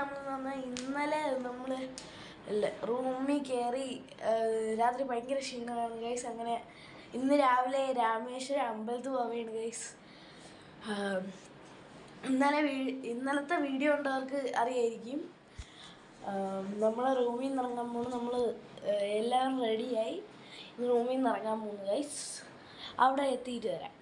ഇന്നലെ നമ്മൾ റൂമിൽ കയറി രാത്രി ഭയങ്കര ക്ഷീണമാണ് ഗൈസ്. അങ്ങനെ ഇന്ന് രാവിലെ രാമേശ്വരം അമ്പലത്തിൽ പോവുകയാണ് ഗൈസ്. ഇന്നലത്തെ വീഡിയോ ഉണ്ടവർക്ക് അറിയായിരിക്കും. നമ്മളെ റൂമിൽ നിന്ന് ഇറങ്ങാൻ പോകുന്നു. നമ്മൾ എല്ലാവരും റെഡിയായി റൂമിൽ നിന്ന് ഇറങ്ങാൻ പോകുന്നു ഗൈസ്. അവിടെ എത്തിയിട്ട് വരാം.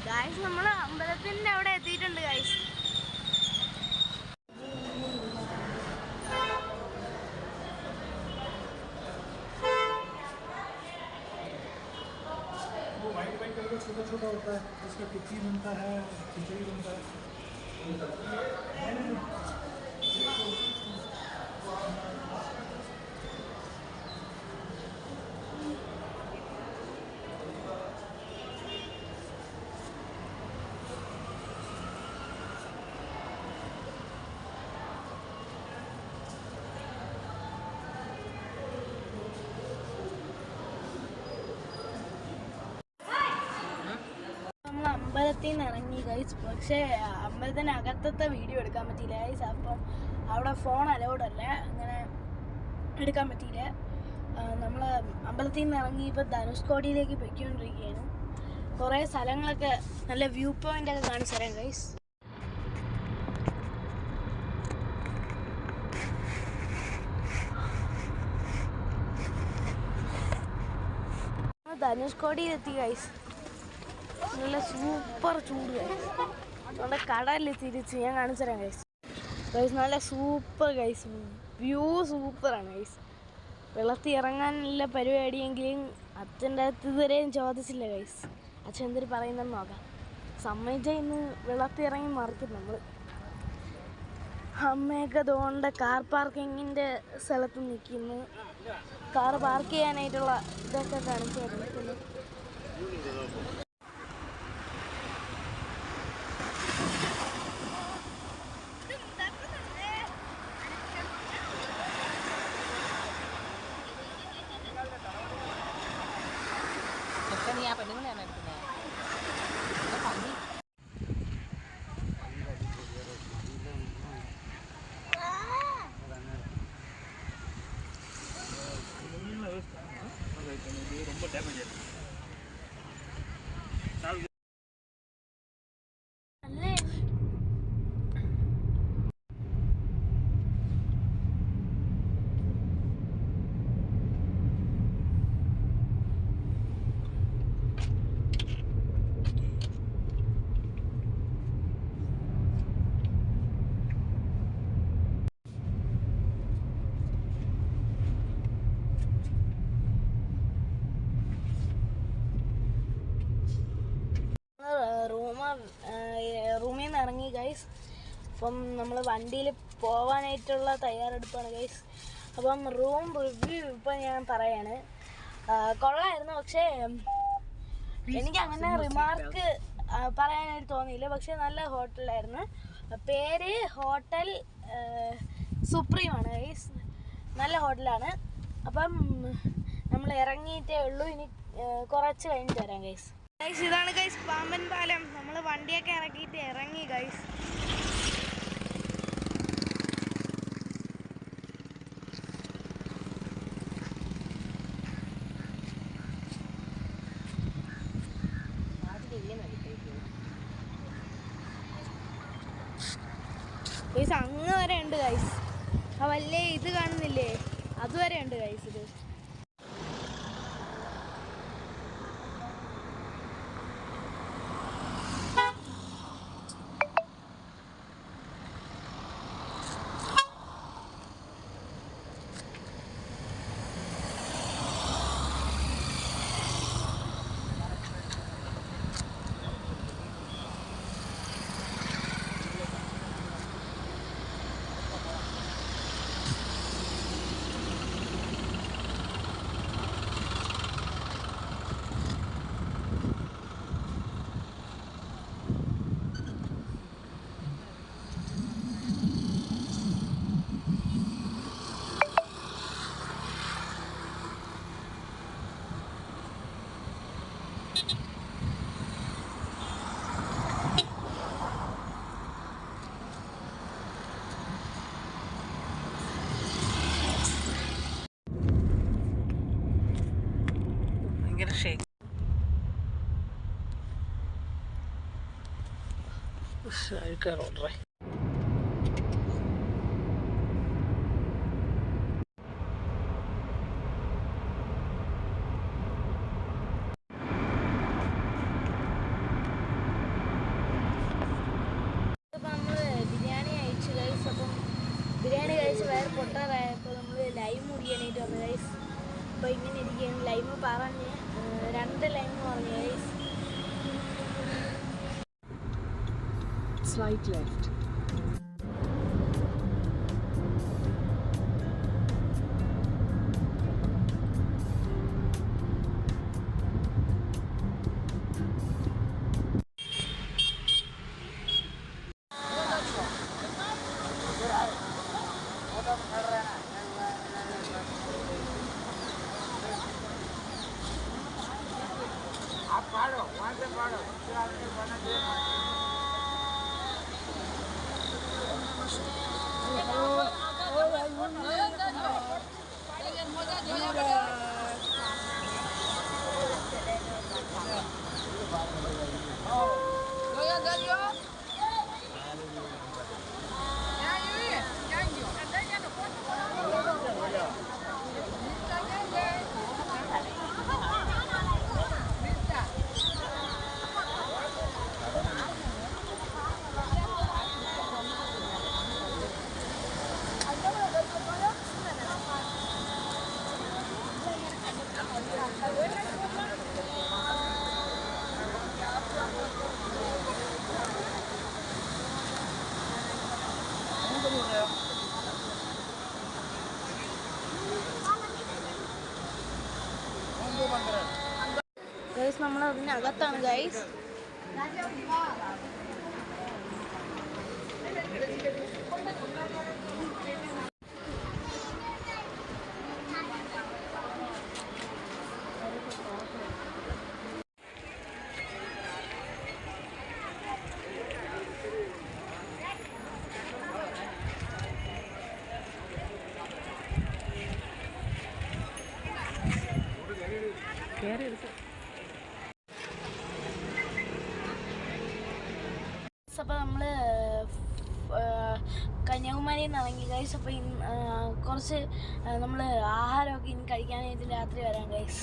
ഗൈസ് നമ്മൾ അമ്പലത്തിൻ്റെ അവിടെ എത്തിയിട്ടുണ്ട് ഗൈസ്. छोटा छोटा होता है, उसका टिक्की बनता है, खिचड़ी बनता है. അമ്പലത്തിൽ നിന്ന് ഇറങ്ങി ഗൈസ്. പക്ഷേ അമ്പലത്തിനകത്തത്തെ വീഡിയോ എടുക്കാൻ പറ്റിയില്ല ഗൈസ്. അപ്പം അവിടെ ഫോൺ അലൗഡ് അല്ല, അങ്ങനെ എടുക്കാൻ പറ്റിയില്ല. നമ്മൾ അമ്പലത്തിൽ നിന്ന് ഇറങ്ങി ഇപ്പോൾ ധനുഷ്കോടിയിലേക്ക് പൊയ്ക്കൊണ്ടിരിക്കുകയാണ്. കുറേ സ്ഥലങ്ങളൊക്കെ നല്ല വ്യൂ പോയിൻ്റൊക്കെ കാണിച്ചു തരാം ഗൈസ്. ധനുഷ്കോടിയിലെത്തി ഗൈസ്. നല്ല സൂപ്പർ ചൂട് ഗൈസ്. നമ്മുടെ കടലിൽ തിരിച്ച് ഞാൻ കാണിച്ചു തരാം ഗൈസ്. നല്ല സൂപ്പർ ഗൈസ്, വ്യൂ സൂപ്പറാണ് ഗൈസ്. വെള്ളത്തിൽ ഇറങ്ങാനുള്ള പരിപാടിയെങ്കിലും അച്ഛൻ്റെ അടുത്ത് ഇതുവരെയും ചോദിച്ചില്ല ഗൈസ്. അച്ഛൻ എന്തൊരു പറയുന്നതെന്ന് നോക്കാം. സമ്മതിച്ചാൽ ഇന്ന് വെള്ളത്തിൽ ഇറങ്ങി മറിക്കും നമ്മൾ. അമ്മയൊക്കെ തോണ്ട കാർ പാർക്കിങ്ങിൻ്റെ സ്ഥലത്ത് നിൽക്കുന്നു. കാർ പാർക്ക് ചെയ്യാനായിട്ടുള്ള ഇതൊക്കെ കാണിച്ചു തരുന്നു. ரொம்ப டேமேஜ் റൂമിൽ നിന്ന് ഇറങ്ങി ഗൈസ്. അപ്പം നമ്മൾ വണ്ടിയിൽ പോവാനായിട്ടുള്ള തയ്യാറെടുപ്പാണ് ഗൈസ്. അപ്പം റൂം റിവ്യൂ ഇപ്പം ഞാൻ പറയാണ്. കൊള്ളായിരുന്നു, പക്ഷേ എനിക്ക് അങ്ങനെ റിമാർക്ക് പറയാനായിട്ട് തോന്നിയില്ല. പക്ഷേ നല്ല ഹോട്ടലായിരുന്നു. പേര് ഹോട്ടൽ സുപ്രീമാണ് ഗൈസ്. നല്ല ഹോട്ടലാണ്. അപ്പം നമ്മൾ ഇറങ്ങിയിട്ടേ ഉള്ളൂ. ഇനി കുറച്ച് കഴിഞ്ഞിട്ട് വരാം ഗൈസ്. ഗൈസ് ഇതാണ് ഗൈസ് പാമ്പൻ പാലം. നമ്മൾ വണ്ടിയൊക്കെ ഇറക്കിയിട്ട് ഇറങ്ങി ഗൈസ്. ഗൈസ് അങ്ങ് വരെ ഉണ്ട് ഗൈസ്. ആ വലിയ ഇത് കാണുന്നില്ലേ, അതുവരെ ഉണ്ട് ഗൈസ്. ഇത് അഴുക്ക റോഡറേ. ബിരിയാണി കഴിച്ച് വേറെ പൊട്ടാറായപ്പോൾ നമ്മൾ ലൈം കുടിക്കാനായിട്ട് വന്നു ഗൈസ്. അപ്പോൾ ഇങ്ങനെ ഇരിക്കുകയാണ്. ലൈം പറഞ്ഞ് 2 ലൈം പറഞ്ഞു ഗൈസ്. Slight left. ഗൈസ് നമ്മൾ അതിനകത്താണ് ഗൈസ്. അപ്പോൾ നമ്മൾ കന്യാകുമാരിയിൽ നിന്ന് ഇറങ്ങി ഗൈസ്. അപ്പോൾ കുറച്ച് നമ്മൾ ആഹാരമൊക്കെ ഇനി കഴിക്കാനായിട്ട് രാത്രി വരാം ഗൈസ്.